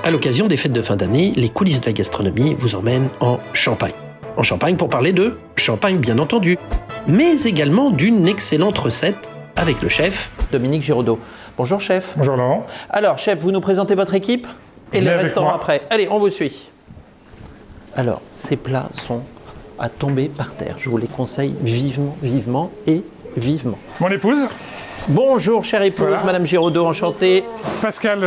À l'occasion des fêtes de fin d'année, les coulisses de la gastronomie vous emmènent en Champagne. En Champagne pour parler de champagne bien entendu, mais également d'une excellente recette avec le chef Dominique Giraudot. Bonjour chef. Bonjour Laurent. Alors chef, vous nous présentez votre équipe et le restaurant après. Allez, on vous suit. Alors, ces plats sont à tomber par terre. Je vous les conseille vivement, vivement et vivement. Mon épouse. Bonjour chère épouse, voilà. Madame Giraudot, enchantée. Pascal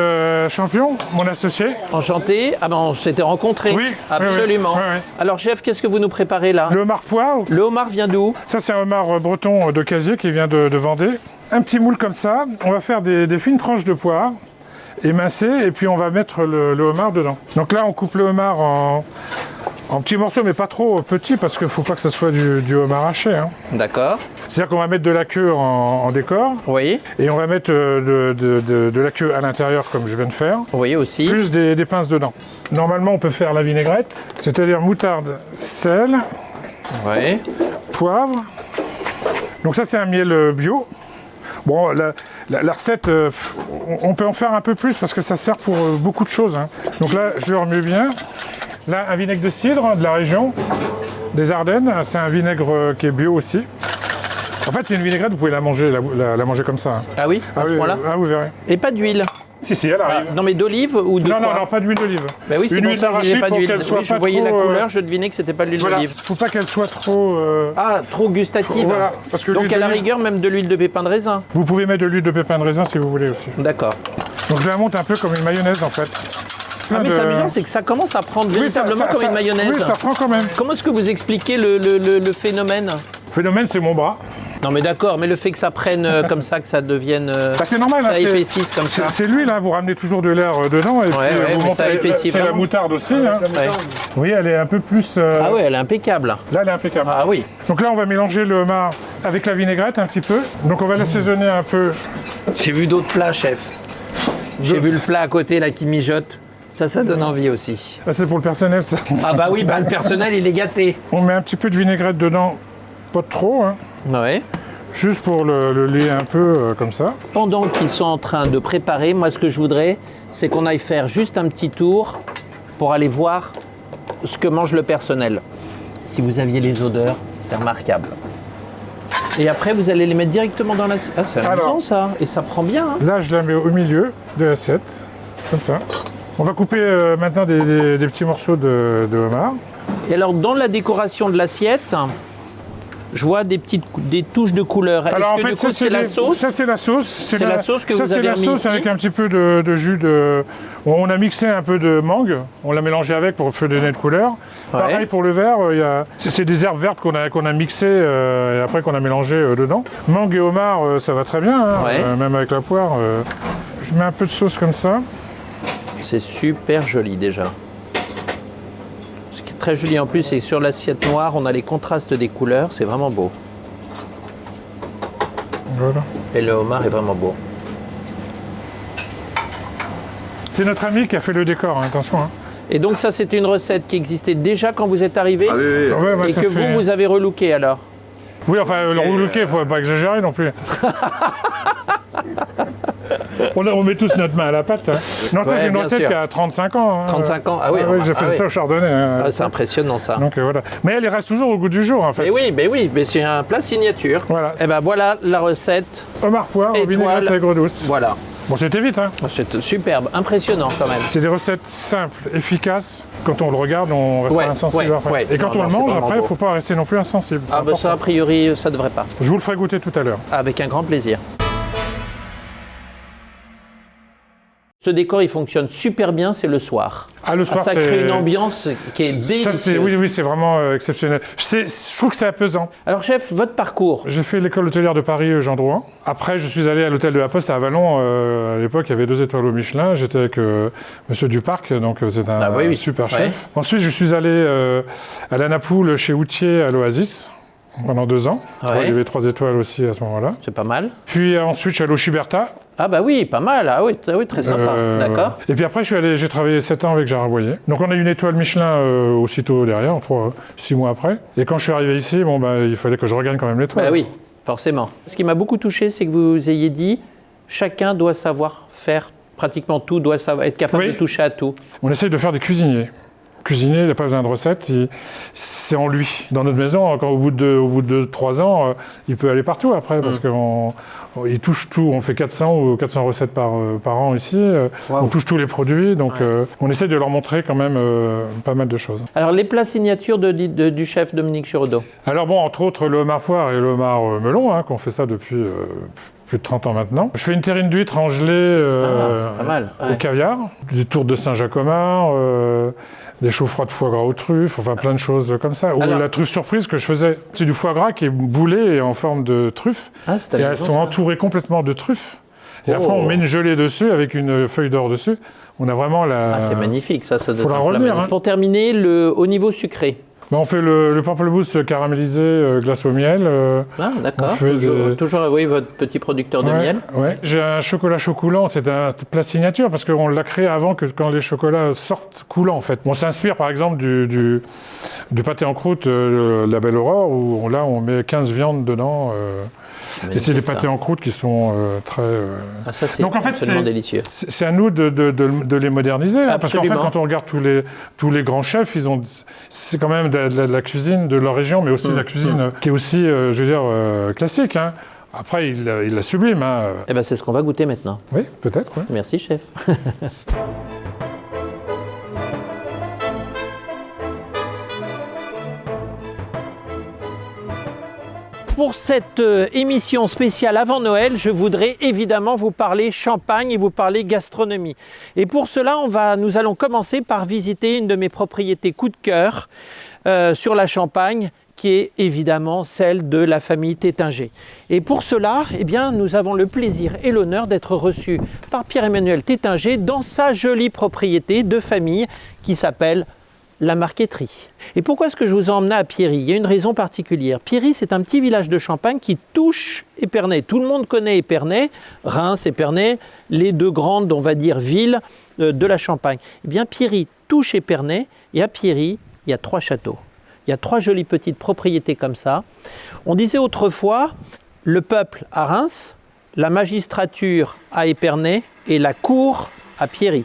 Champion, mon associé. Enchanté. Ah ben on s'était rencontrés. Oui. Absolument. Oui, oui. Alors chef, qu'est-ce que vous nous préparez là? Le homard poivre. Le homard vient d'où? Ça c'est un homard breton de Casier qui vient de Vendée. Un petit moule comme ça. On va faire des fines tranches de poire émincées et puis on va mettre le homard dedans. Donc là on coupe le homard en petits morceaux, mais pas trop petits parce qu'il ne faut pas que ça soit du homard haché. Hein. D'accord. C'est-à-dire qu'on va mettre de la queue en décor. Oui. Et on va mettre de la queue à l'intérieur comme je viens de faire. Oui, aussi. Plus des pinces dedans. Normalement, on peut faire la vinaigrette, c'est-à-dire moutarde, sel, oui. Poivre. Donc ça, c'est un miel bio. Bon, la recette, on peut en faire un peu plus parce que ça sert pour beaucoup de choses. Hein. Donc là, je le remue bien. Là, un vinaigre de cidre de la région des Ardennes. C'est un vinaigre qui est bio aussi. En fait, c'est une vinaigrette, vous pouvez la manger, la manger comme ça. Hein. Ah oui, à ce point-là. Ah, vous verrez. Et pas d'huile? Si, elle arrive. Non, mais d'olive ou de quoi? Non, pas d'huile d'olive. Ben oui, c'est pour ça que je n'ai pas d'huile. Oui, je voyais la couleur, je devinais que c'était pas de l'huile d'olive. Faut pas qu'elle soit trop... Ah, trop gustative. Voilà. Parce que donc à la rigueur, même de l'huile de pépin de raisin. Vous pouvez mettre de l'huile de pépin de raisin si vous voulez aussi. D'accord. Donc je la monte un peu comme une mayonnaise en fait. Ah mais c'est amusant, c'est que ça commence à prendre véritablement comme une mayonnaise. Oui, ça prend quand même. Comment est-ce que vous expliquez le phénomène? Le phénomène, c'est mon bras. Non mais d'accord, mais le fait que ça prenne comme ça, que ça devienne... c'est normal. Ça épaississe comme ça. C'est l'huile, hein, vous ramenez toujours de l'air dedans. Et puis, vous montez, c'est la moutarde aussi. Hein. Ouais. Oui, elle est un peu plus... Ah oui, elle est impeccable. Là, elle est impeccable. Ah oui. Donc là, on va mélanger le homard avec la vinaigrette un petit peu. Donc on va l'assaisonner un peu. J'ai vu d'autres plats, chef. J'ai vu le plat à côté là qui mijote. Ça donne envie aussi. C'est pour le personnel, ça. Ah bah oui, le personnel, il est gâté. On met un petit peu de vinaigrette dedans, pas trop. Hein. Ouais. Juste pour le lier un peu comme ça. Pendant qu'ils sont en train de préparer, moi ce que je voudrais, c'est qu'on aille faire juste un petit tour pour aller voir ce que mange le personnel. Si vous aviez les odeurs, c'est remarquable. Et après, vous allez les mettre directement dans l'assiette. Ah, c'est amusant ça. Et ça prend bien. Hein. Là, je la mets au milieu de l'assiette, comme ça. On va couper maintenant des petits morceaux de homard. Et alors, dans la décoration de l'assiette, je vois des touches de couleur. Alors, est-ce que du coup, c'est la sauce? Ça, c'est la sauce. C'est la sauce que vous avez remis ici. C'est la sauce avec un petit peu de jus de... On a mixé un peu de mangue. On l'a mélangé avec pour donner de couleur. Ouais. Pareil pour le verre, c'est des herbes vertes qu'on a mixées et après qu'on a mélangé dedans. Mangue et homard, ça va très bien, hein, ouais. Même avec la poire. Je mets un peu de sauce comme ça. C'est super joli déjà. Ce qui est très joli en plus, c'est que sur l'assiette noire, on a les contrastes des couleurs, c'est vraiment beau. Voilà. Et le homard est vraiment beau. C'est notre ami qui a fait le décor, hein, attention. Hein. Et donc ça, c'était une recette qui existait déjà quand vous êtes arrivé? Ah oui, oui. Ouais, et que vous avez relooké alors? Oui, enfin, le relooké, il ne faut pas exagérer non plus. On met tous notre main à la pâte. Hein. Non, ça, c'est une recette qui a 35 ans. Hein. 35 ans, ah oui. J'ai fait ça au chardonnay. Hein, c'est impressionnant ça. Donc voilà. Mais elle reste toujours au goût du jour en fait. Et oui, mais c'est un plat signature. Voilà. Et ben voilà la recette. Homard poire, vinaigrette aigre douce. Voilà. Bon, c'était vite, hein. C'est superbe, impressionnant quand même. C'est des recettes simples, efficaces. Quand on le regarde, on restera insensible après. Ouais. Et quand on le mange, après, il ne faut pas rester non plus insensible. Ah ben ça, a priori, ça devrait pas. Je vous le ferai goûter tout à l'heure. Avec un grand plaisir. Ce décor, il fonctionne super bien, c'est le soir. Ah, le soir, ça crée une ambiance qui est délicieuse. Oui, c'est vraiment exceptionnel. Je trouve que c'est apaisant. Alors, chef, votre parcours? J'ai fait l'école hôtelière de Paris, Jean Drouin. Après, je suis allé à l'hôtel de la Poste à Avallon. À l'époque, il y avait 2 étoiles au Michelin. J'étais avec Monsieur Duparc, donc c'est un super chef. Ouais. Ensuite, je suis allé à la Napoule chez Houtier à l'Oasis. Pendant 2 ans. Ouais. Il y avait 3 étoiles aussi à ce moment-là. C'est pas mal. Puis ensuite, je suis allé au Chiberta. Ah bah oui, pas mal. Ah oui, très sympa. D'accord. Et puis après, j'ai travaillé 7 ans avec Gérard Boyer. Donc on a eu une étoile Michelin aussitôt derrière, 6 mois après. Et quand je suis arrivé ici, il fallait que je regagne quand même l'étoile. Bah oui, forcément. Ce qui m'a beaucoup touché, c'est que vous ayez dit chacun doit savoir faire pratiquement tout doit être capable de toucher à tout. On essaye de faire des cuisiniers. Cuisinier, il n'a pas besoin de recette, c'est en lui. Dans notre maison, au bout de 3 ans, il peut aller partout après, parce qu'il touche tout. On fait 400 ou 400 recettes par an ici. On touche tous les produits, donc on essaie de leur montrer quand même pas mal de choses. Alors, les plats signatures du chef Dominique Giraudot? Alors bon, entre autres, le homard poire et le homard melon, qu'on fait ça depuis... plus de 30 ans maintenant. Je fais une terrine d'huître en gelée au caviar, des tourtes de Saint-Jacomard, des chaufroids de foie gras aux truffes, enfin plein de choses comme ça. Ou la truffe surprise que je faisais, c'est du foie gras qui est boulé et en forme de truffe. Et elles sont entourées complètement de truffes. Et après, on met une gelée dessus avec une feuille d'or dessus. On a vraiment la... c'est magnifique, ça doit Faudra revenir. Pour terminer, au niveau sucré. On fait le pamplemousse caramélisé glace au miel. D'accord. Toujours votre petit producteur de miel. Ouais. J'ai un chocolat chaud coulant, c'est un plat signature parce qu'on l'a créé avant que quand les chocolats sortent coulants en fait. On s'inspire par exemple du pâté en croûte La Belle Aurore où là on met 15 viandes dedans. Et c'est des pâtés en croûte qui sont très... ça c'est absolument délicieux. C'est à nous de les moderniser. Parce qu'en fait quand on regarde tous les grands chefs, c'est quand même de la cuisine de leur région, mais aussi de la cuisine qui est aussi, classique. Après, il la sublime. Eh ben, c'est ce qu'on va goûter maintenant. Oui, peut-être. Ouais. Merci, chef. Pour cette émission spéciale avant Noël, je voudrais évidemment vous parler champagne et vous parler gastronomie. Et pour cela, nous allons commencer par visiter une de mes propriétés coup de cœur sur la Champagne, qui est évidemment celle de la famille Tétinger. Et pour cela, nous avons le plaisir et l'honneur d'être reçus par Pierre-Emmanuel Tétinger dans sa jolie propriété de famille qui s'appelle la Marqueterie. Et pourquoi est-ce que je vous ai emmené à Pierry? Il y a une raison particulière. Pierry, c'est un petit village de Champagne qui touche Épernay. Tout le monde connaît Épernay, Reims, Épernay, les deux grandes, on va dire, villes de la Champagne. Pierry touche Épernay et à Pierry, il y a 3 châteaux. Il y a 3 jolies petites propriétés comme ça. On disait autrefois, le peuple à Reims, la magistrature à Épernay et la cour à Pierry.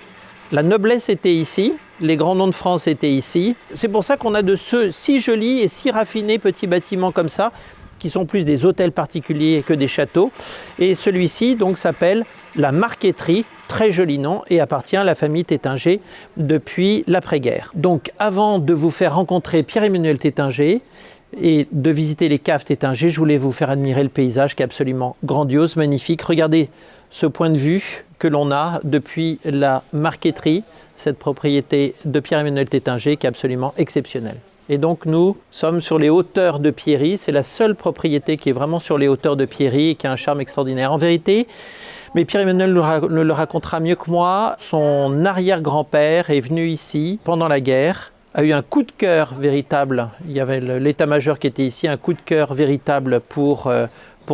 La noblesse était ici, les grands noms de France étaient ici. C'est pour ça qu'on a de ce si jolis et si raffinés petits bâtiments comme ça, qui sont plus des hôtels particuliers que des châteaux. Et celui-ci donc s'appelle la Marqueterie, très joli nom, et appartient à la famille Tétinger depuis l'après-guerre. Donc avant de vous faire rencontrer Pierre-Emmanuel Tétinger et de visiter les caves Tétinger, je voulais vous faire admirer le paysage qui est absolument grandiose, magnifique. Regardez ce point de vue que l'on a depuis la Marqueterie, cette propriété de Pierre-Emmanuel Tétinger qui est absolument exceptionnelle. Et donc nous sommes sur les hauteurs de Pierry, c'est la seule propriété qui est vraiment sur les hauteurs de Pierry et qui a un charme extraordinaire. En vérité, mais Pierre-Emmanuel le racontera mieux que moi, son arrière-grand-père est venu ici pendant la guerre, a eu un coup de cœur véritable, il y avait l'état-major qui était ici, un coup de cœur véritable pour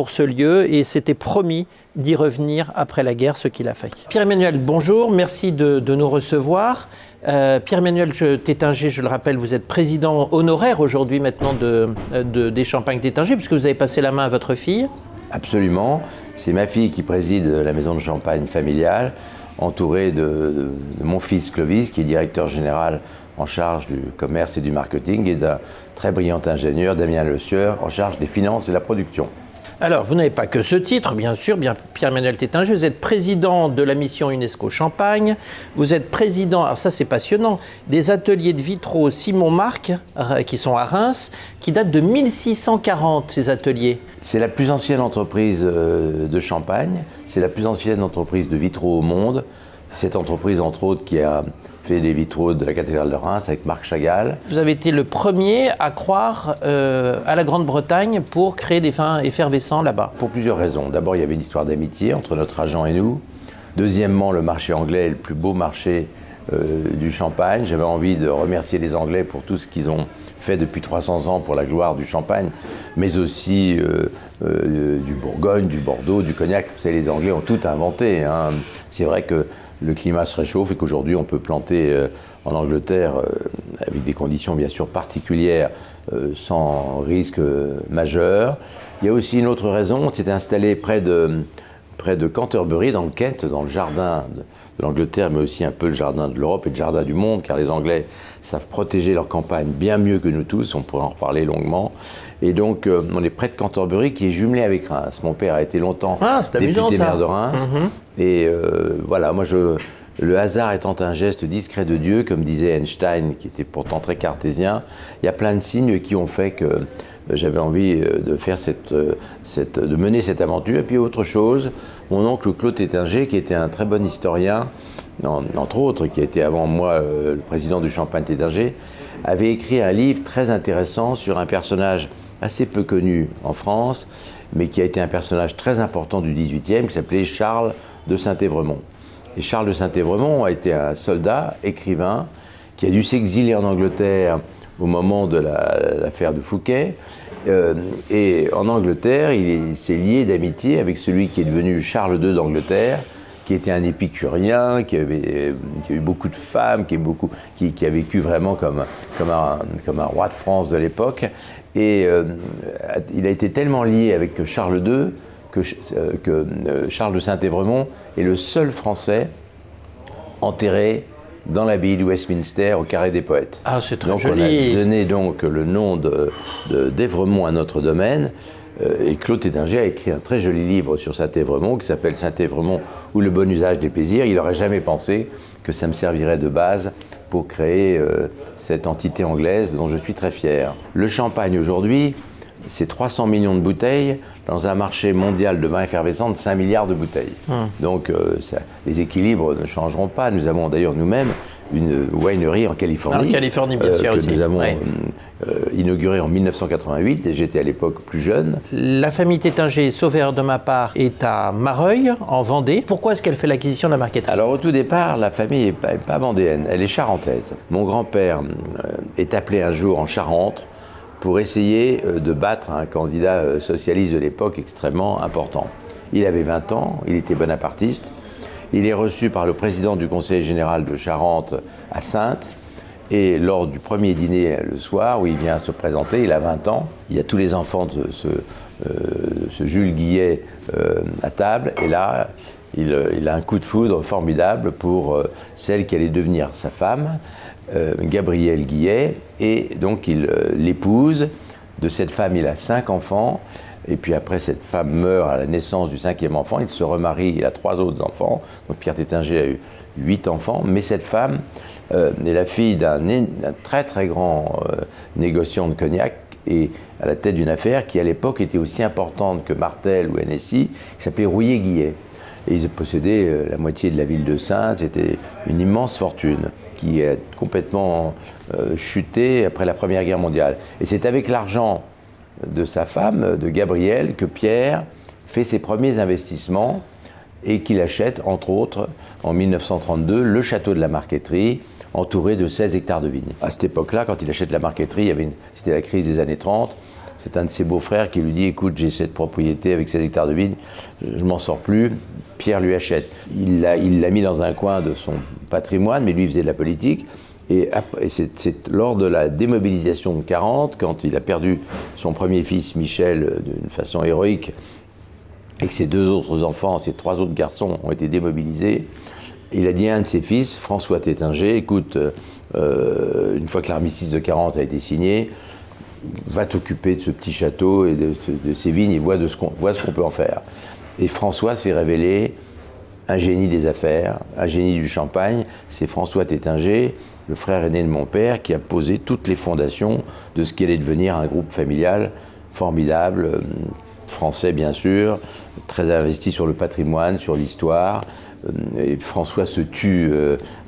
ce lieu et s'était promis d'y revenir après la guerre, ce qu'il a fait. Pierre-Emmanuel, bonjour, merci de nous recevoir. Pierre-Emmanuel Tétinger, je le rappelle, vous êtes président honoraire aujourd'hui maintenant des Champagnes Tétinger, puisque vous avez passé la main à votre fille. Absolument, c'est ma fille qui préside la maison de champagne familiale, entourée de mon fils Clovis, qui est directeur général en charge du commerce et du marketing, et d'un très brillant ingénieur, Damien Le Sieur, en charge des finances et de la production. Alors, vous n'avez pas que ce titre, bien sûr, Pierre-Emmanuel Tétinger, vous êtes président de la mission UNESCO Champagne, vous êtes président, alors ça c'est passionnant, des ateliers de vitraux Simon Marc, qui sont à Reims, qui datent de 1640, ces ateliers. C'est la plus ancienne entreprise de Champagne, c'est la plus ancienne entreprise de vitraux au monde. Cette entreprise, entre autres, qui a fait les vitraux de la cathédrale de Reims avec Marc Chagall. Vous avez été le premier à croire à la Grande-Bretagne pour créer des vins effervescents là-bas. Pour plusieurs raisons. D'abord, il y avait une histoire d'amitié entre notre agent et nous. Deuxièmement, le marché anglais est le plus beau marché du champagne. J'avais envie de remercier les Anglais pour tout ce qu'ils ont fait depuis 300 ans pour la gloire du champagne, mais aussi du Bourgogne, du Bordeaux, du Cognac. Vous savez, les Anglais ont tout inventé. C'est vrai que le climat se réchauffe et qu'aujourd'hui on peut planter en Angleterre avec des conditions bien sûr particulières sans risque majeur. Il y a aussi une autre raison, on s'est installé près de près de Canterbury, dans le Kent, dans le jardin de l'Angleterre, mais aussi un peu le jardin de l'Europe et le jardin du monde, car les Anglais savent protéger leur campagne bien mieux que nous tous, on pourrait en reparler longuement. Et donc, on est près de Canterbury, qui est jumelé avec Reims. Mon père a été longtemps député maire de Reims. Et voilà, moi, le hasard étant un geste discret de Dieu, comme disait Einstein, qui était pourtant très cartésien, il y a plein de signes qui ont fait que j'avais envie de faire de mener cette aventure. Et puis autre chose, mon oncle Claude Tétinger, qui était un très bon historien, entre autres, qui a été avant moi le président du Champagne Tétinger, avait écrit un livre très intéressant sur un personnage assez peu connu en France, mais qui a été un personnage très important du XVIIIe, qui s'appelait Charles de Saint-Évremont. Et Charles de Saint-Évremont a été un soldat, écrivain, qui a dû s'exiler en Angleterre au moment de l'affaire de Fouquet. Et en Angleterre, il s'est lié d'amitié avec celui qui est devenu Charles II d'Angleterre, qui était un épicurien, qui a eu beaucoup de femmes, qui a vécu vraiment comme un roi de France de l'époque. Et il a été tellement lié avec Charles II que Charles de Saint-Évremont est le seul Français enterré dans l'abbaye de Westminster, au Carré des Poètes. Ah, c'est très donc, joli. On a donné donc le nom d'Évremont à notre domaine. Et Claude Tétinger a écrit un très joli livre sur Saint-Évremont qui s'appelle Saint-Évremont ou le bon usage des plaisirs. Il n'aurait jamais pensé que ça me servirait de base pour créer cette entité anglaise dont je suis très fier. Le champagne aujourd'hui, c'est 300 millions de bouteilles dans un marché mondial de vin effervescent de 5 milliards de bouteilles. Donc les équilibres ne changeront pas. Nous avons d'ailleurs nous-mêmes une winery en Californie. En Californie, bien sûr, que aussi. nous avons inaugurée en 1988, et j'étais à l'époque plus jeune. La famille Tétinger, sauveur de ma part, est à Mareuil, en Vendée. Pourquoi est-ce qu'elle fait l'acquisition de la marqueterie? Alors au tout départ, la famille n'est pas vendéenne, elle est charentaise. Mon grand-père est appelé un jour en Charente pour essayer de battre un candidat socialiste de l'époque extrêmement important. Il avait 20 ans, il était bonapartiste. Il est reçu par le président du conseil général de Charente à Saintes. Et lors du premier dîner le soir, où il vient se présenter, il a 20 ans. Il y a tous les enfants de ce Jules Guillet à table. Et là, il a un coup de foudre formidable pour celle qui allait devenir sa femme, Gabrielle Guillet. Et donc, il l'épouse. De cette femme, il a 5 enfants. Et puis après, cette femme meurt à la naissance du 5e enfant. Il se remarie, il a 3 autres enfants. Donc Pierre Tétinger a eu 8 enfants. Mais cette femme est la fille d'un très très grand négociant de cognac et à la tête d'une affaire qui à l'époque était aussi importante que Martel ou NSI, qui s'appelait Rouillet-Guillet. Et ils possédaient la moitié de la ville de Saintes. C'était une immense fortune qui a complètement chuté après la Première Guerre mondiale. Et c'est avec l'argent de sa femme, de Gabrielle, que Pierre fait ses premiers investissements et qu'il achète, entre autres, en 1932, le château de la Marqueterie, entouré de 16 hectares de vignes. À cette époque-là, quand il achète la Marqueterie, c'était la crise des années 30, c'est un de ses beaux-frères qui lui dit « Écoute, j'ai cette propriété avec 16 hectares de vignes, je m'en sors plus ». Pierre lui achète. Il l'a mis dans un coin de son patrimoine, mais lui faisait de la politique. Et c'est lors de la démobilisation de 40, quand il a perdu son premier fils, Michel, d'une façon héroïque, et que ses 2 autres enfants, ses 3 autres garçons ont été démobilisés, il a dit à un de ses fils, François Tétinger, écoute, une fois que l'armistice de 40 a été signé, va t'occuper de ce petit château et de ces vignes et vois ce qu'on peut en faire. Et François s'est révélé un génie des affaires, un génie du champagne. C'est François Tétinger, le frère aîné de mon père, qui a posé toutes les fondations de ce qui allait devenir un groupe familial formidable, français bien sûr, très investi sur le patrimoine, sur l'histoire. Et François se tue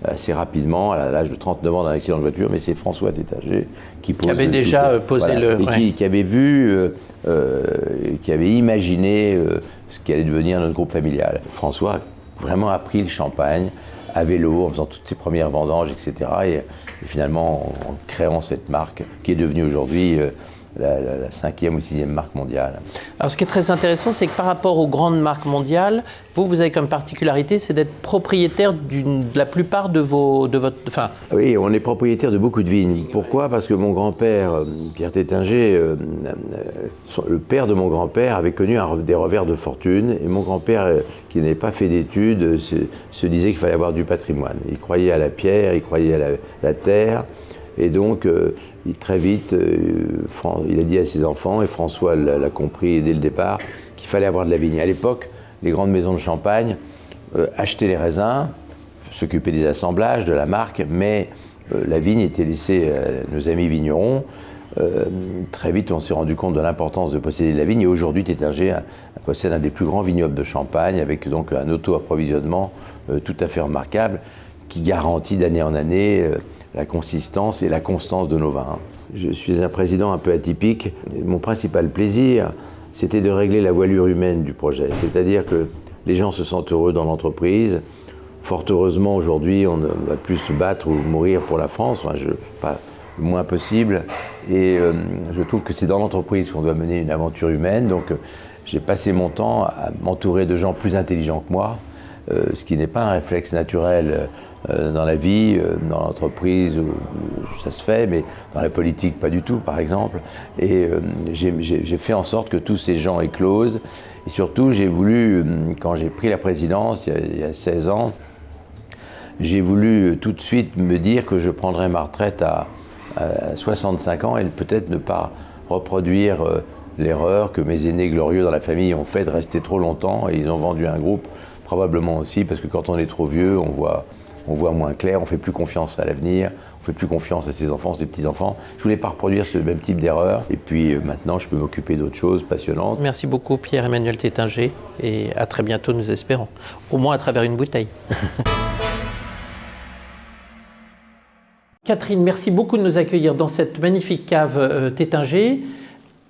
assez rapidement, à l'âge de 39 ans, d'un accident de voiture, mais c'est François Tétinger qui avait déjà posé qui avait vu, qui avait imaginé ce qui allait devenir notre groupe familial. François a vraiment appris le champagne à vélo, en faisant toutes ses premières vendanges, etc. Et finalement, en créant cette marque qui est devenue aujourd'hui la 5e ou 6e marque mondiale. Alors ce qui est très intéressant, c'est que par rapport aux grandes marques mondiales, vous avez comme particularité, c'est d'être propriétaire de la plupart de votre... Enfin... Oui, on est propriétaire de beaucoup de vignes. Pourquoi? Parce que mon grand-père, Pierre Tétinger, le père de mon grand-père avait connu des revers de fortune. Et mon grand-père, qui n'avait pas fait d'études, se disait qu'il fallait avoir du patrimoine. Il croyait à la pierre, il croyait à la terre. Et donc, très vite, il a dit à ses enfants, et François l'a compris dès le départ, qu'il fallait avoir de la vigne. À l'époque, les grandes maisons de champagne achetaient les raisins, s'occupaient des assemblages, de la marque, mais la vigne était laissée à nos amis vignerons. Très vite, on s'est rendu compte de l'importance de posséder de la vigne. Et aujourd'hui, Tétinger possède un des plus grands vignobles de Champagne, avec donc un auto-approvisionnement tout à fait remarquable, qui garantit d'année en année la consistance et la constance de nos vins. Je suis un président un peu atypique. Mon principal plaisir, c'était de régler la voilure humaine du projet. C'est-à-dire que les gens se sentent heureux dans l'entreprise. Fort heureusement, aujourd'hui, on ne va plus se battre ou mourir pour la France, pas le moins possible. Et je trouve que c'est dans l'entreprise qu'on doit mener une aventure humaine. Donc j'ai passé mon temps à m'entourer de gens plus intelligents que moi, ce qui n'est pas un réflexe naturel dans la vie, dans l'entreprise, ça se fait, mais dans la politique, pas du tout, par exemple. Et j'ai fait en sorte que tous ces gens éclosent. Et surtout, j'ai voulu, quand j'ai pris la présidence, il y a 16 ans, j'ai voulu tout de suite me dire que je prendrais ma retraite à 65 ans et peut-être ne pas reproduire l'erreur que mes aînés glorieux dans la famille ont fait de rester trop longtemps, et ils ont vendu un groupe, probablement aussi, parce que quand on est trop vieux, on voit moins clair, on ne fait plus confiance à l'avenir, on ne fait plus confiance à ses enfants, ses petits-enfants. Je ne voulais pas reproduire ce même type d'erreur. Et puis maintenant, je peux m'occuper d'autres choses passionnantes. Merci beaucoup Pierre-Emmanuel Tétinger, et à très bientôt, nous espérons. Au moins à travers une bouteille. Catherine, merci beaucoup de nous accueillir dans cette magnifique cave Tétinger.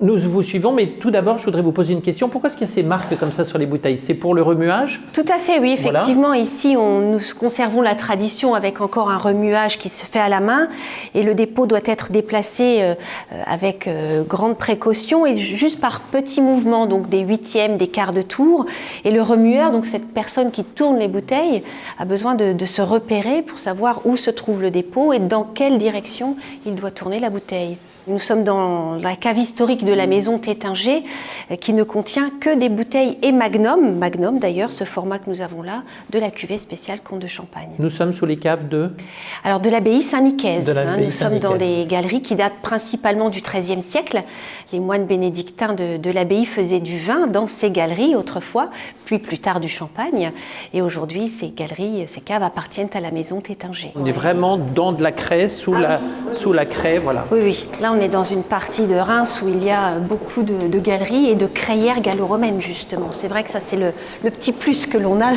Nous vous suivons, mais tout d'abord, je voudrais vous poser une question. Pourquoi est-ce qu'il y a ces marques comme ça sur les bouteilles? C'est pour le remuage? Tout à fait, oui. Effectivement, voilà. Ici, nous conservons la tradition avec encore un remuage qui se fait à la main. Et le dépôt doit être déplacé avec grande précaution et juste par petits mouvements, donc des huitièmes, des quarts de tour. Et le remueur, donc cette personne qui tourne les bouteilles, a besoin de se repérer pour savoir où se trouve le dépôt et dans quelle direction il doit tourner la bouteille. Nous sommes dans la cave historique de la maison Tétinger qui ne contient que des bouteilles et Magnum d'ailleurs, ce format que nous avons là, de la cuvée spéciale Comte de Champagne. Nous sommes sous les caves de l'abbaye Saint-Nicaise. Nous sommes dans des galeries qui datent principalement du XIIIe siècle. Les moines bénédictins de l'abbaye faisaient du vin dans ces galeries autrefois, puis plus tard du champagne. Et aujourd'hui, ces caves appartiennent à la maison Tétinger. On est vraiment dans de la craie, sous la craie, voilà. Oui. Là, on est dans une partie de Reims où il y a beaucoup de galeries et de crayères gallo-romaines, justement. C'est vrai que ça, c'est le petit plus que l'on a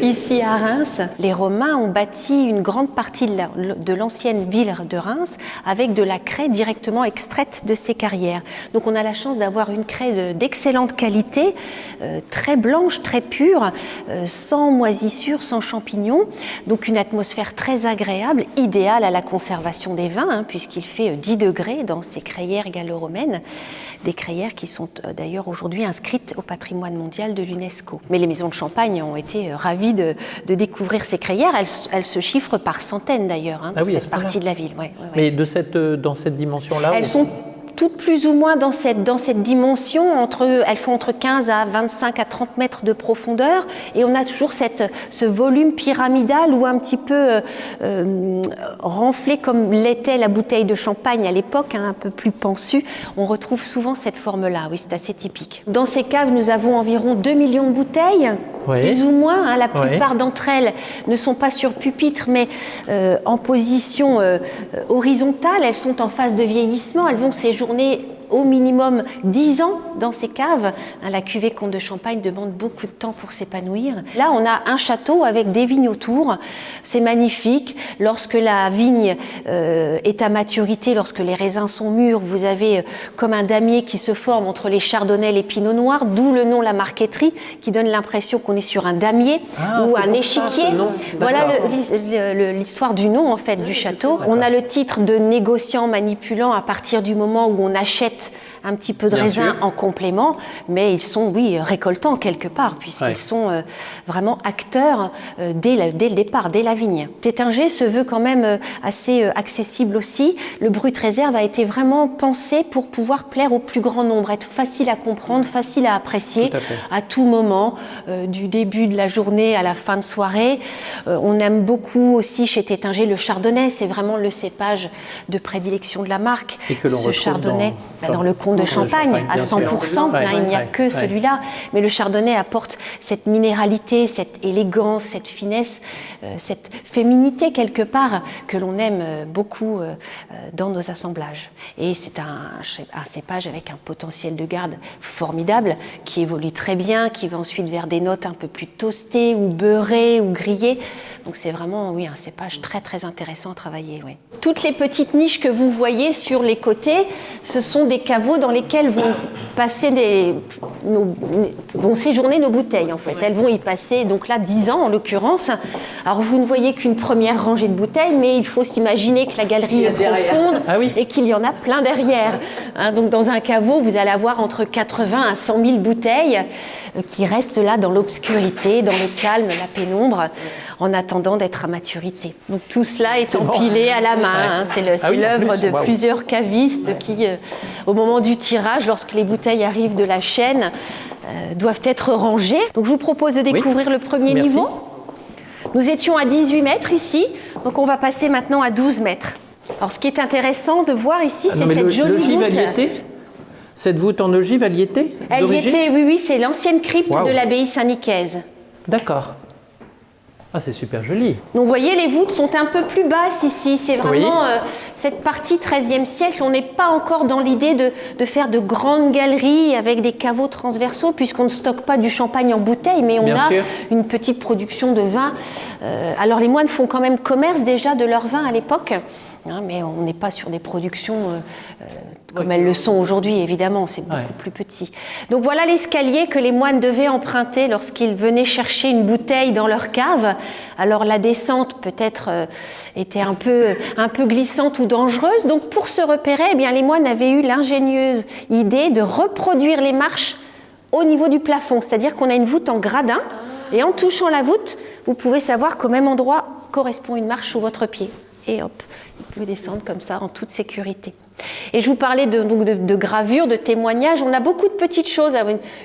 ici à Reims. Les Romains ont bâti une grande partie de l'ancienne ville de Reims avec de la craie directement extraite de ces carrières. Donc, on a la chance d'avoir une craie d'excellente qualité, très blanche, très pure, sans moisissure, sans champignons. Donc, une atmosphère très agréable, idéale à la conservation des vins, puisqu'il fait 10 degrés dans ces crayères gallo-romaines, des crayères qui sont d'ailleurs aujourd'hui inscrites au patrimoine mondial de l'UNESCO. Mais les maisons de champagne ont été ravies de découvrir ces crayères. Elles se chiffrent par centaines d'ailleurs, dans cette partie de la ville. Ouais. Mais dans cette dimension-là, elles sont toutes plus ou moins dans cette dimension, elles font entre 15 à 25 à 30 mètres de profondeur, et on a toujours ce volume pyramidal ou un petit peu renflé comme l'était la bouteille de champagne à l'époque, un peu plus pensue. On retrouve souvent cette forme-là, oui, c'est assez typique. Dans ces caves, nous avons environ 2 millions de bouteilles, plus ou moins. La plupart d'entre elles ne sont pas sur pupitre, mais en position horizontale. Elles sont en phase de vieillissement, elles vont séjourner au minimum 10 ans dans ces caves. La cuvée Comte de Champagne demande beaucoup de temps pour s'épanouir. Là, on a un château avec des vignes autour. C'est magnifique. Lorsque la vigne est à maturité, lorsque les raisins sont mûrs, vous avez comme un damier qui se forme entre les chardonnays et les pinots noirs, d'où le nom la marqueterie, qui donne l'impression qu'on est sur un damier ou un échiquier. Voilà l'histoire du nom en fait du château. On a le titre de négociant manipulant à partir du moment où on achète jettent un petit peu de Bien raisin sûr. en complément, mais ils sont, oui, récoltants quelque part, puisqu'ils Ouais. sont vraiment acteurs dès le départ, dès la vigne. Tétinger se veut quand même assez accessible aussi. Le Brut Réserve a été vraiment pensé pour pouvoir plaire au plus grand nombre, être facile à comprendre, facile à apprécier Tout à fait. à tout moment, du début de la journée à la fin de soirée. On aime beaucoup aussi chez Tétinger le chardonnay, c'est vraiment le cépage de prédilection de la marque. Et que l'on Ce retrouve chardonnay dans- dans le comte de dans le Champagne Champagne, à bien sûr. 100%, Ouais, il n'y a ouais, que ouais. celui-là. Mais le chardonnay apporte cette minéralité, cette élégance, cette finesse, cette féminité quelque part que l'on aime beaucoup dans nos assemblages. Et c'est un cépage avec un potentiel de garde formidable qui évolue très bien, qui va ensuite vers des notes un peu plus toastées ou beurrées ou grillées. Donc c'est vraiment, oui, un cépage très très intéressant à travailler. Oui. Toutes les petites niches que vous voyez sur les côtés, ce sont des caveaux dans lesquels vont vont séjourner nos bouteilles en fait. Elles vont y passer donc là 10 ans en l'occurrence. Alors vous ne voyez qu'une première rangée de bouteilles, mais il faut s'imaginer que la galerie est profonde Ah oui. et qu'il y en a plein derrière. Hein, donc dans un caveau, vous allez avoir entre 80 à 100 000 bouteilles qui restent là dans l'obscurité, dans le calme, la pénombre, en attendant d'être à maturité. Donc tout cela est empilé à la main. Hein. C'est Ah oui, en l'œuvre plus, de waouh. plusieurs cavistes qui, au moment du tirage, lorsque les bouteilles arrivent de la chaîne, doivent être rangées. Donc je vous propose de découvrir le premier Merci. niveau. Nous étions à 18 mètres ici, donc on va passer maintenant à 12 mètres. Alors ce qui est intéressant de voir ici, Ah non, c'est mais cette jolie l'ogive, voûte. elle y était. Cette voûte en ogive, elle y était Elle y d'origine était, oui, c'est l'ancienne crypte Waouh. de l'abbaye Saint-Nicaise. D'accord. Ah, c'est super joli. Donc vous voyez, les voûtes sont un peu plus basses ici. C'est vraiment Oui. cette partie 13e siècle. On n'est pas encore dans l'idée de faire de grandes galeries avec des caveaux transversaux, puisqu'on ne stocke pas du champagne en bouteille, mais on Bien a sûr. une petite production de vin. Alors les moines font quand même commerce déjà de leur vin à l'époque. Hein, mais on n'est pas sur des productions comme elles le sont aujourd'hui, évidemment, c'est beaucoup plus petit. Donc voilà l'escalier que les moines devaient emprunter lorsqu'ils venaient chercher une bouteille dans leur cave. Alors la descente peut-être était un peu glissante ou dangereuse. Donc pour se repérer, eh bien, les moines avaient eu l'ingénieuse idée de reproduire les marches au niveau du plafond. C'est-à-dire qu'on a une voûte en gradin et en touchant la voûte, vous pouvez savoir qu'au même endroit correspond une marche sous votre pied. Et hop, vous pouvez descendre comme ça en toute sécurité. Et je vous parlais de gravures, de témoignages. On a beaucoup de petites choses.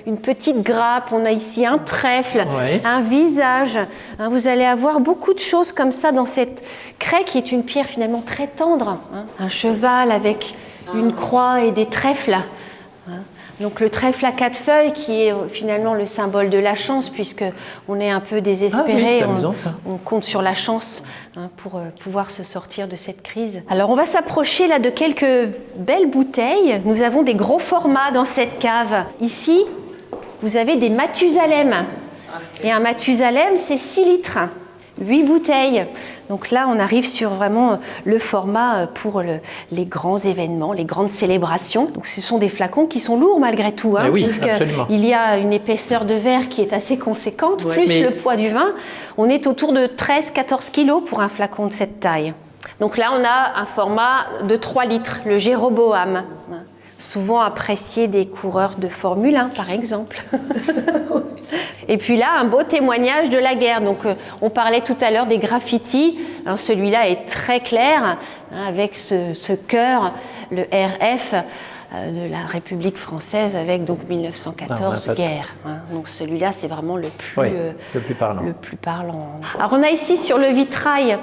Une petite grappe, on a ici un trèfle, Ouais. un visage. Hein, vous allez avoir beaucoup de choses comme ça dans cette craie qui est une pierre finalement très tendre. Hein. Un cheval avec une croix et des trèfles. Hein. Donc le trèfle à 4 feuilles qui est finalement le symbole de la chance, puisque on est un peu désespéré, c'est amusant, ça. on compte sur la chance pour pouvoir se sortir de cette crise. Alors on va s'approcher là de quelques belles bouteilles. Nous avons des gros formats dans cette cave. Ici, vous avez des Mathusalem. Et un Mathusalem, c'est 6 litres. 8 bouteilles. Donc là, on arrive sur vraiment le format pour les grands événements, les grandes célébrations. Donc ce sont des flacons qui sont lourds malgré tout, hein, Eh oui, absolument. puisqu'il y a une épaisseur de verre qui est assez conséquente, plus mais- le poids du vin. On est autour de 13-14 kilos pour un flacon de cette taille. Donc là, on a un format de 3 litres, le Jéroboam. Souvent apprécié des coureurs de Formule 1, par exemple. Et puis là, un beau témoignage de la guerre. Donc, on parlait tout à l'heure des graffitis. Alors, celui-là est très clair, hein, avec ce cœur, le RF de la République française, avec donc 1914, Ah, guerre. Hein. Donc, celui-là, c'est vraiment le plus, Oui, le plus parlant. le plus parlant. Alors, on a ici sur le vitrail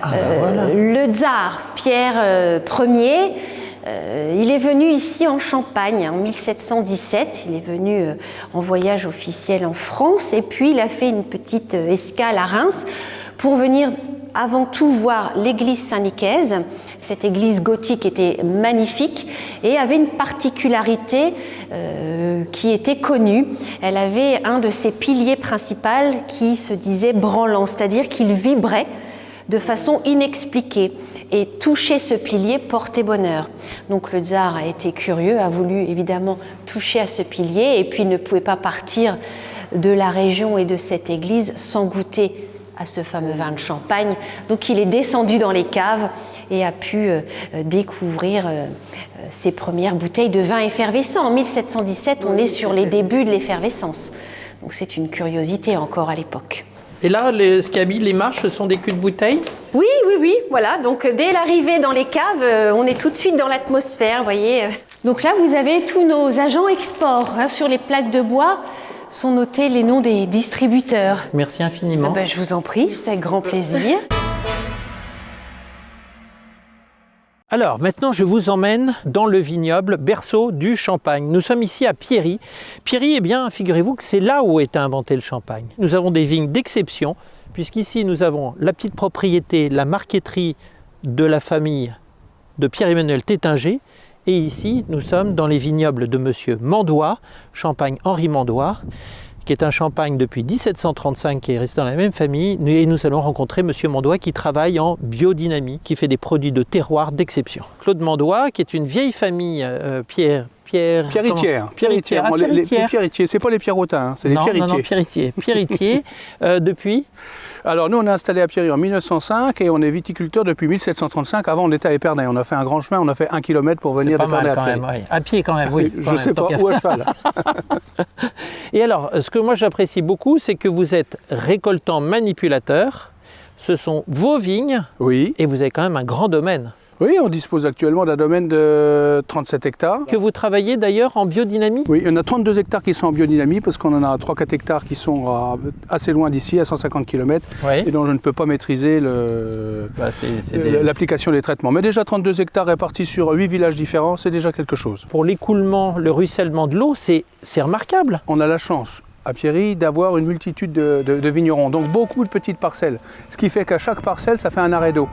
voilà. le tsar Pierre Ier. Il est venu ici en Champagne en 1717, il est venu en voyage officiel en France et puis il a fait une petite escale à Reims pour venir avant tout voir l'église Saint-Nicaise. Cette église gothique était magnifique et avait une particularité qui était connue. Elle avait un de ses piliers principaux qui se disait branlant, c'est-à-dire qu'il vibrait de façon inexpliquée. Et toucher ce pilier portait bonheur. Donc le tsar a été curieux, a voulu évidemment toucher à ce pilier et puis ne pouvait pas partir de la région et de cette église sans goûter à ce fameux vin de Champagne. Donc il est descendu dans les caves et a pu découvrir ses premières bouteilles de vin effervescent. En 1717, on est sur les débuts de l'effervescence. Donc c'est une curiosité encore à l'époque. Et là, ce qui habille les marches, ce sont des culs de bouteilles? Oui, voilà. Donc dès l'arrivée dans les caves, on est tout de suite dans l'atmosphère, vous voyez. Donc là, vous avez tous nos agents export. Sur les plaques de bois sont notés les noms des distributeurs. Merci infiniment. Je vous en prie, c'est avec grand plaisir. Alors, maintenant, je vous emmène dans le vignoble berceau du champagne. Nous sommes ici à Pierry. Pierry, eh bien, figurez-vous que c'est là où est inventé le champagne. Nous avons des vignes d'exception, puisqu'ici, nous avons la petite propriété, la marqueterie de la famille de Pierre-Emmanuel Tétinger. Et ici, nous sommes dans les vignobles de Monsieur Mandois, champagne Henri Mandois, qui est un champagne depuis 1735, qui est resté dans la même famille. Et nous allons rencontrer Monsieur Mandois qui travaille en biodynamie, qui fait des produits de terroir d'exception. Claude Mandois, qui est une vieille famille, Pierritière. Les Pierritiers, c'est pas les Pierrotins, c'est les Pierritiers. Non, Pierritier, depuis. Alors nous, on est installé à Pierry en 1905 et on est viticulteur depuis 1735. Avant, on était à Épernay. On a fait un grand chemin, on a fait 1 kilomètre pour venir d'Épernay à Pierry. Oui. À pied quand même, oui. Je sais pas, ou à cheval. Et alors, ce que moi j'apprécie beaucoup, c'est que vous êtes récoltant-manipulateur. Ce sont vos vignes. Oui. Et vous avez quand même un grand domaine. Oui, on dispose actuellement d'un domaine de 37 hectares. Que vous travaillez d'ailleurs en biodynamie? Oui, il y en a 32 hectares qui sont en biodynamie parce qu'on en a 3-4 hectares qui sont assez loin d'ici, à 150 km, et dont je ne peux pas maîtriser l'application des traitements. Mais déjà 32 hectares répartis sur 8 villages différents, c'est déjà quelque chose. Pour l'écoulement, le ruissellement de l'eau, c'est remarquable. On a la chance à Pierry d'avoir une multitude de vignerons, donc beaucoup de petites parcelles. Ce qui fait qu'à chaque parcelle, ça fait un arrêt d'eau.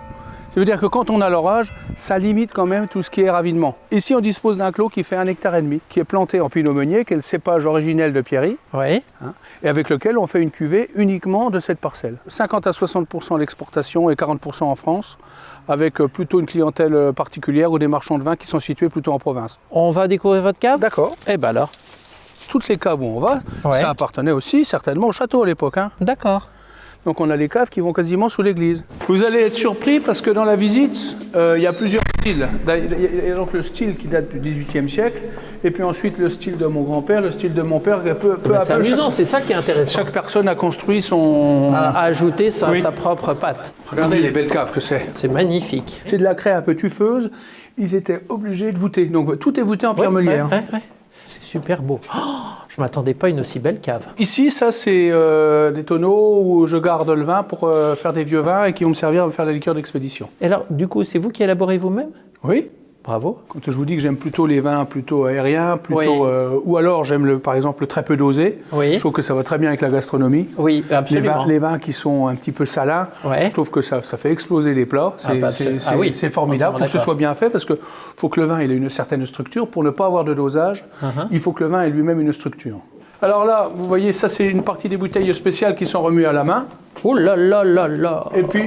Ça veut dire que quand on a l'orage, ça limite quand même tout ce qui est ravinement. Ici, on dispose d'un clos qui fait 1,5 hectare, qui est planté en pinot meunier, qui est le cépage originel de Pierry, et avec lequel on fait une cuvée uniquement de cette parcelle. 50 à 60% l'exportation et 40% en France, avec plutôt une clientèle particulière ou des marchands de vin qui sont situés plutôt en province. On va découvrir votre cave? D'accord. Eh bien alors. Toutes les caves où on va, ça appartenait aussi certainement au château à l'époque. D'accord. Donc on a les caves qui vont quasiment sous l'église. Vous allez être surpris parce que dans la visite, il y a plusieurs styles. Il y a donc le style qui date du XVIIIe siècle, et puis ensuite le style de mon grand-père, le style de mon père. C'est amusant, c'est ça qui est intéressant. Chaque personne a construit son... a ajouté sa propre patte. Regardez les belles caves que c'est. C'est magnifique. C'est de la craie un peu tufeuse. Ils étaient obligés de voûter. Donc tout est voûté en pierre meulière. C'est super beau. Oh, je ne m'attendais pas à une aussi belle cave. Ici, ça, c'est des tonneaux où je garde le vin pour faire des vieux vins et qui vont me servir à me faire la liqueur d'expédition. Et alors, du coup, c'est vous qui élaborez vous-même? Oui. Bravo. Quand je vous dis que j'aime plutôt les vins plutôt aériens, ou alors j'aime par exemple le très peu dosé. Je trouve que ça va très bien avec la gastronomie. Oui, absolument. Les vins qui sont un petit peu salins, je trouve que ça fait exploser les plats. C'est formidable. Il faut que ce soit bien fait parce qu'il faut que le vin ait une certaine structure. Pour ne pas avoir de dosage, il faut que le vin ait lui-même une structure. Alors là, vous voyez, ça c'est une partie des bouteilles spéciales qui sont remuées à la main. Oh là là là là. Et puis,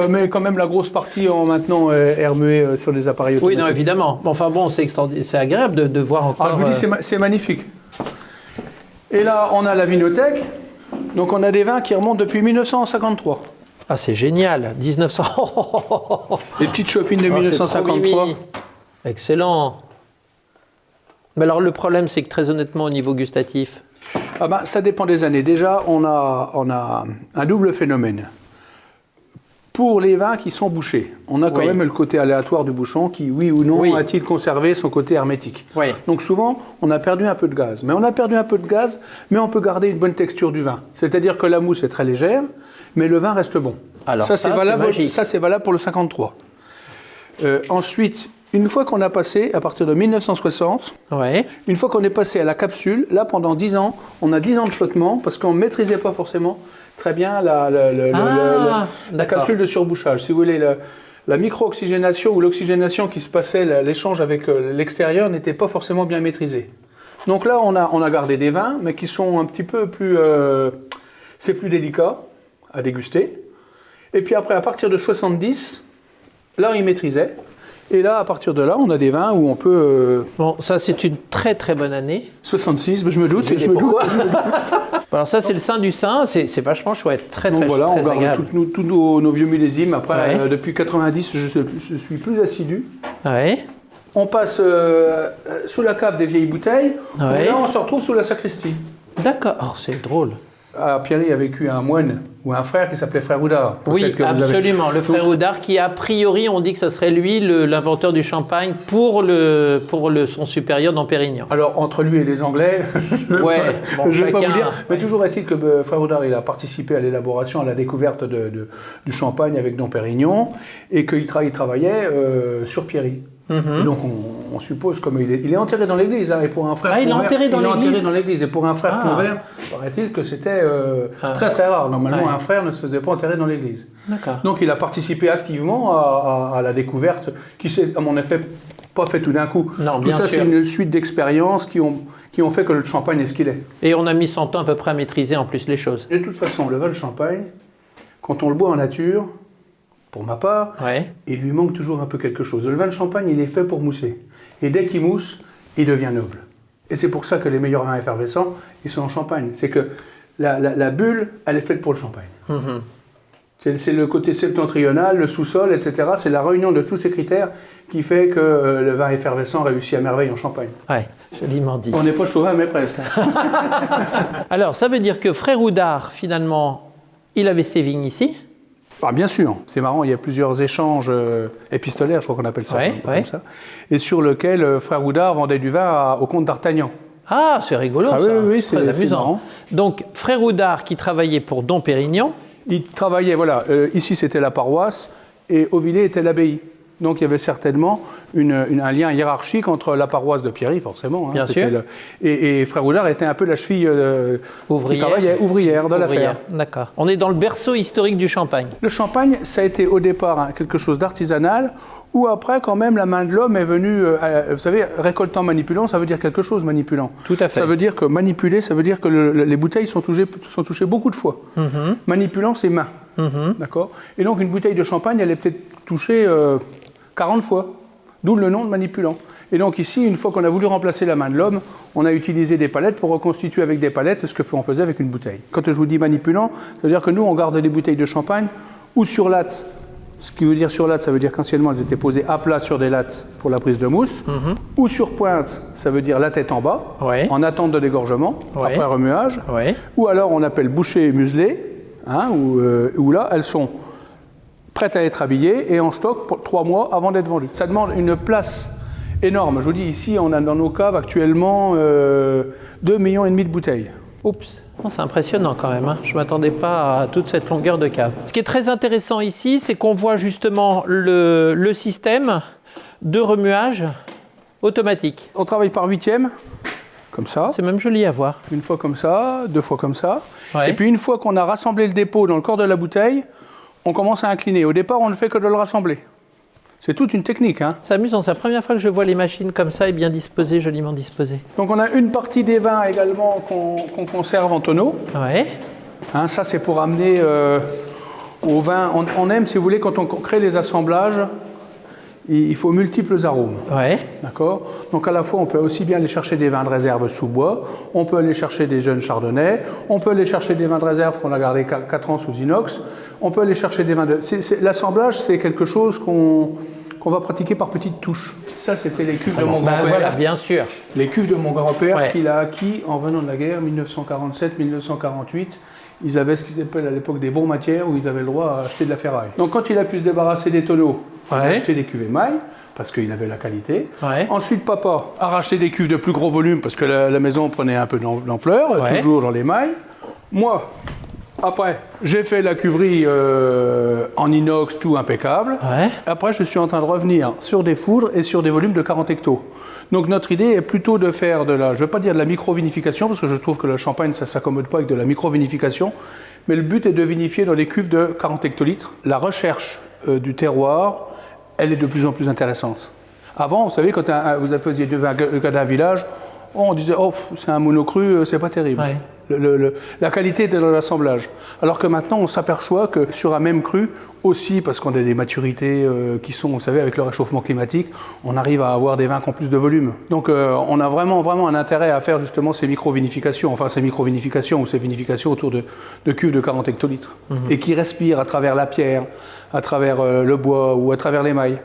mais quand même la grosse partie maintenant est remuée sur des appareils automatiques. Oui, non, évidemment. Enfin bon, c'est agréable de voir encore... Ah, je vous dis, c'est magnifique. Et là, on a la vinothèque. Donc on a des vins qui remontent depuis 1953. Ah, c'est génial. 1900... Les petites chopines de 1953. Excellent. Mais alors le problème, c'est que très honnêtement, au niveau gustatif... ça dépend des années. Déjà, on a un double phénomène. Pour les vins qui sont bouchés, on a quand même le côté aléatoire du bouchon qui, oui ou non, a-t-il conservé son côté hermétique. Donc souvent, on a perdu un peu de gaz. Mais on a perdu un peu de gaz, mais on peut garder une bonne texture du vin. C'est-à-dire que la mousse est très légère, mais le vin reste bon. Alors ça, c'est valable pour le 53. Ensuite, une fois qu'on a passé, à partir de 1960, une fois qu'on est passé à la capsule, là, pendant 10 ans, on a 10 ans de flottement, parce qu'on ne maîtrisait pas forcément très bien la capsule de surbouchage. Si vous voulez, la micro-oxygénation ou l'oxygénation qui se passait, l'échange avec l'extérieur n'était pas forcément bien maîtrisé. Donc là, on a gardé des vins, mais qui sont un petit peu plus... c'est plus délicat à déguster. Et puis après, à partir de 70, là, ils maîtrisaient. Et là, à partir de là, on a des vins où on peut... Bon, ça c'est une très très bonne année. 66, je me doute. Alors ça c'est le Saint du Saint, c'est vachement chouette, très Donc très, voilà, très on garde agréable. tous nos vieux millésimes. Après, Ouais. depuis 90, je suis plus assidu. Ouais. On passe sous la cave des vieilles bouteilles. Ouais. Et là, on se retrouve sous la sacristie. D'accord, oh, c'est drôle. À Pierry a vécu un moine ou un frère qui s'appelait Frère Houdard. Oui, Peut-être que vous avez- absolument. Le frère Houdard, qui a priori, on dit que ce serait lui l'inventeur du champagne pour son supérieur dans Pérignan. Alors, entre lui et les Anglais, Ouais, bon, je ne vais pas chacun- vous dire. Mais toujours est-il que Frère Houdard, il a participé à l'élaboration, à la découverte du champagne avec Dom Pérignon et qu'il travaillait sur Pierry. Et donc, on suppose, comme il est enterré dans l'église, hein, et pour un frère Ah, il est convert- enterré dans il est l'église enterré dans l'église. Et pour un frère Ah. convert, paraît-il que c'était très très rare. Normalement, Ouais. un frère ne se faisait pas enterrer dans l'église. D'accord. Donc, il a participé activement à la découverte, qui s'est, à mon effet, pas fait tout d'un coup. Non, Tout bien ça, sûr. c'est une suite d'expériences qui ont fait que le champagne est ce qu'il est. Et on a mis son temps à peu près à maîtriser en plus les choses. De toute façon, le vin de champagne, quand on le boit en nature, pour ma part, Ouais. il lui manque toujours un peu quelque chose. Le vin de champagne, il est fait pour mousser. Et dès qu'il mousse, il devient noble. Et c'est pour ça que les meilleurs vins effervescents, ils sont en champagne. C'est que la bulle, elle est faite pour le champagne. C'est le côté septentrional, le sous-sol, etc. C'est la réunion de tous ces critères qui fait que le vin effervescent réussit à merveille en champagne. Ouais, joliment dit. On n'est pas chauvin, mais presque. Alors, ça veut dire que frère Houdard, finalement, il avait ses vignes ici. Ah, bien sûr, c'est marrant, il y a plusieurs échanges épistolaires, je crois qu'on appelle ça, Ouais, comme ouais. ça, et sur lequel Frère Houdard vendait du vin au comte d'Artagnan. Ah, c'est rigolo, Ah ça. oui, c'est très c'est amusant. marrant. Donc, frère Houdard qui travaillait pour Dom Pérignon. Il travaillait, voilà, ici c'était la paroisse, et Auvillers était l'abbaye. Donc il y avait certainement un lien hiérarchique entre la paroisse de Pierry, forcément. Hein, Bien c'était sûr. Et Frère Houdard était un peu la cheville Ouvrière. qui travaillait, ouvrière de l'affaire. D'accord. On est dans le berceau historique du champagne. Le champagne, ça a été au départ quelque chose d'artisanal, où après, quand même, la main de l'homme est venue, vous savez, récoltant, manipulant, ça veut dire quelque chose, manipulant. Tout à fait. Ça veut dire que manipuler, ça veut dire que les bouteilles sont touchées beaucoup de fois. Manipulant, c'est main. D'accord. Et donc, une bouteille de champagne, elle est peut-être touchée 40 fois, d'où le nom de manipulant. Et donc ici, une fois qu'on a voulu remplacer la main de l'homme, on a utilisé des palettes pour reconstituer avec des palettes ce qu'on faisait avec une bouteille. Quand je vous dis manipulant, ça veut dire que nous, on garde des bouteilles de champagne ou sur latte. Ce qui veut dire sur latte, ça veut dire qu'anciennement, elles étaient posées à plat sur des lattes pour la prise de mousse. Ou sur pointe, ça veut dire la tête en bas, Ouais. en attente de dégorgement, Ouais. après remuage. Ouais. Ou alors, on appelle bouchées et muselées, hein, où là, elles sont prêtes à être habillées et en stock pour 3 mois avant d'être vendues. Ça demande une place énorme. Je vous dis, ici, on a dans nos caves actuellement 2,5 millions de bouteilles. Oups, oh, c'est impressionnant quand même, hein. Je ne m'attendais pas à toute cette longueur de cave. Ce qui est très intéressant ici, c'est qu'on voit justement le système de remuage automatique. On travaille par huitième, comme ça. C'est même joli à voir. Une fois comme ça, 2 fois comme ça. Ouais. Et puis une fois qu'on a rassemblé le dépôt dans le corps de la bouteille, on commence à incliner. Au départ, on ne fait que de le rassembler. C'est toute une technique, hein. C'est amusant, c'est la première fois que je vois les machines comme ça et bien disposées, joliment disposées. Donc on a une partie des vins également qu'on conserve en tonneau. Ouais. Hein, ça, c'est pour amener au vin. On aime, si vous voulez, quand on crée les assemblages, il faut multiples arômes. Ouais. D'accord. Donc à la fois, on peut aussi bien aller chercher des vins de réserve sous bois, on peut aller chercher des jeunes chardonnays, on peut aller chercher des vins de réserve qu'on a gardés 4 ans sous inox, on peut aller chercher des vins de... L'assemblage, c'est quelque chose qu'on va pratiquer par petites touches. Ça, c'était les cuves de mon Bah, grand-père. voilà, bien sûr. Les cuves de mon grand-père Ouais. qu'il a acquis en venant de la guerre, 1947-1948. Ils avaient ce qu'ils appellent à l'époque des bons matières, où ils avaient le droit à acheter de la ferraille. Donc quand il a pu se débarrasser des tonneaux, il a Ouais. acheté des cuves émail, parce qu'il avait la qualité. Ouais. Ensuite, papa a racheté des cuves de plus gros volume, parce que la maison prenait un peu d'ampleur, Ouais. toujours dans l'émail. Moi, après, j'ai fait la cuverie en inox, tout impeccable. Ouais. Après, je suis en train de revenir sur des foudres et sur des volumes de 40 hectos. Donc notre idée est plutôt de faire je ne vais pas dire de la micro-vinification, parce que je trouve que le champagne, ça ne s'accommode pas avec de la micro-vinification, mais le but est de vinifier dans des cuves de 40 hectolitres. La recherche du terroir, elle est de plus en plus intéressante. Avant, vous savez, quand vous faisiez du vin d'un village, on disait, oh, c'est un monocru, c'est pas terrible. Ouais. la qualité de l'assemblage. Alors que maintenant, on s'aperçoit que sur un même cru, aussi parce qu'on a des maturités qui sont, vous savez, avec le réchauffement climatique, on arrive à avoir des vins qui ont plus de volume. Donc on a vraiment un intérêt à faire justement ces micro-vinifications, ou ces vinifications autour de cuves de 40 hectolitres, et qui respirent à travers la pierre, à travers le bois ou à travers l'émail.